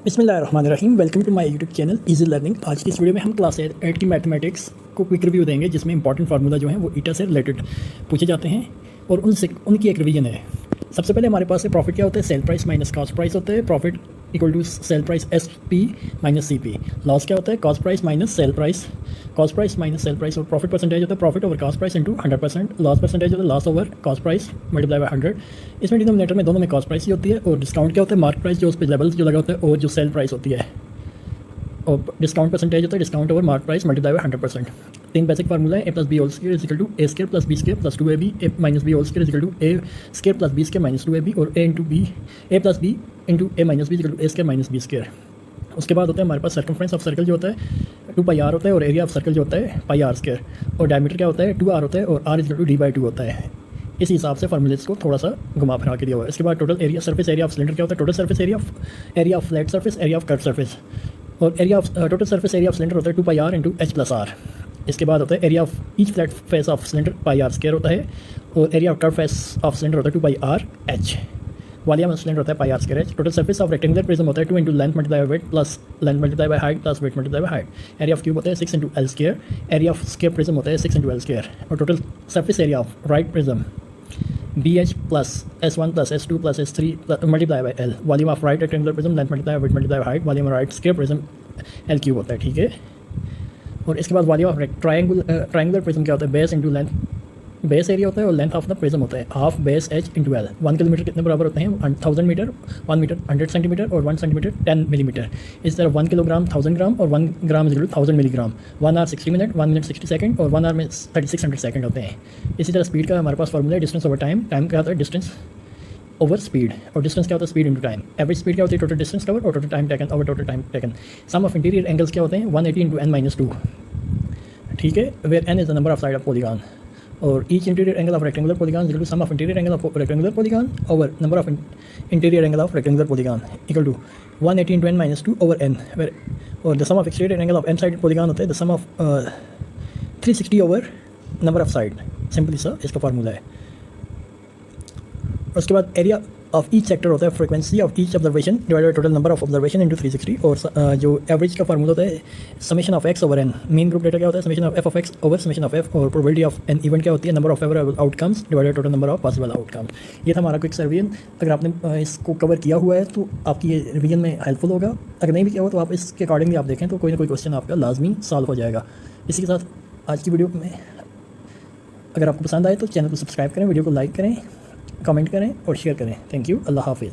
बिस्मिल्लाहिर्रहमानिर्रहीम। Welcome to my YouTube channel easy learning. आज की इस वीडियो में हम क्लास 8 की मैथमेटिक्स को क्विक रिव्यू देंगे, जिसमें इंपॉर्टेंट फार्मूला जो है वो ईटा से रिलेटेड पूछे जाते हैं और उनसे उनकी एक रिवीजन है। सबसे पहले हमारे पास है प्रॉफिट क्या होता है, sale price minus cost price होता है। Profit equal to sale price S P minus C P. Loss क्या होता है, cost price minus sale price, cost price minus sale price. और प्रॉफिट परसेंटेज होता है profit over cost price into 100%। Loss percentage होता है loss over cost price multiply by 100। इसमें denominator में दोनों में कॉस्ट प्राइस ही होती है। और डिस्काउंट क्या होता है, मार्क प्राइस जो उस पर लेवल जो लगा होता है और जो सेल प्राइस होती है। और डिस्काउंट परसेंटेज होता है discount over mark price multiply by 100%। तीन बेसिक फार्मूला है, A plus B whole square is equal to A square plus B square plus 2ab, A minus B whole square is equal to A square plus B square minus 2ab, और A plus B into A minus B is equal to A square minus B square. उसके बाद होता है हमारे पास circumference of circle जो होता है 2 pi are होता है, और एरिया ऑफ सर्कल जो होता है पाई आर स्क्वायर, और डायमीटर क्या होता है 2r होता है, और r is equal to d/2 होता है। इस हिसाब से फार्मूलेस को थोड़ा सा घुमा फिरा के दिया हुआ है। इसके बाद total area surface area of cylinder क्या होता है, total surface area of flat surface, area of curve surface, और area of total surface area of cylinder होता है 2 pi R into H plus R. इसके बाद होता है area of each flat face of cylinder pi R square होता है, और area of curve face of cylinder होता है 2 pi R H. Volume of cylinder होता है pi R square H. Total surface of rectangular prism होता है 2 into length multiply by weight plus length multiply by height plus weight multiply by height. Area of cube होता है 6 into L square. Area of square prism होता है 6 into L square. और total surface area of right prism BH plus S1 plus S2 plus S3 multiply by L। Volume of right rectangular prism length multiply by wait multiply by height. Volume of right square prism L cube होता है, ठीक है। और इसके बाद volume of triangular prism क्या होता है, base into length, base area होता है और लेंथ ऑफ द प्रिज्म होता है half base H into L। 1 kilometre कितने बराबर होते हैं, 1000 मीटर, 1 मीटर 100 सेंटीमीटर, और 1 सेंटीमीटर 10 मिलीमीटर। इस तरह 1 किलोग्राम 1000 ग्राम, और 1 gram is equal to 1000 milligram. 1 hour 60 minute, 1 minute 60 second, और 1 आवर में 3600 सेकंड होते हैं। इसी तरह स्पीड का हमारे पास फॉर्मूला है डिस्टेंस ओवर टाइम। टाइम क्या होता है, डिस्टेंस ओवर स्पीड, और डिस्टेंस क्या होता है, speed into time. Average speed क्या होती है, टोटल डिस्टेंस कवर, और total time taken over total time taken. Sum of interior angles क्या होते हैं, 180 इंटू n-2, ठीक है, where n is the number of side of polygon. और each interior angle of rectangular polygon equal to sum of interior angle of rectangular polygon over number of interior angle of rectangular polygon equal to 180 into n-2 over n, और the sum of exterior angle of n side polygon होता है the sum of 360 over number of side. Simply सा इसका formula है। और उसके बाद area of each sector होता है frequency of each observation divided by total number of observation into 360। और जो एवरेज का फार्मूला होता है summation of X over N. Mean group data क्या होता है, summation of F of X over summation of F. और प्रोबेबिलिटी ऑफ एन इवेंट क्या होती है, number of favourable outcomes divided total number of possible outcome. ये था हमारा क्विक रिवीजन। अगर आपने इसको कवर किया हुआ है तो आपकी ये रिवीजन में हेल्पफुल होगा। अगर नहीं भी किया हो तो आप इसके अकॉर्डिंगली आप देखें तो कोई ना कोई क्वेश्चन आपका लाजमी सॉल्व हो जाएगा। इसी के साथ आज की वीडियो में अगर आपको पसंद आए तो चैनल को सब्सक्राइब करें, वीडियो को लाइक करें, कमेंट करें और शेयर करें। थैंक यू, अल्लाह हाफिज़।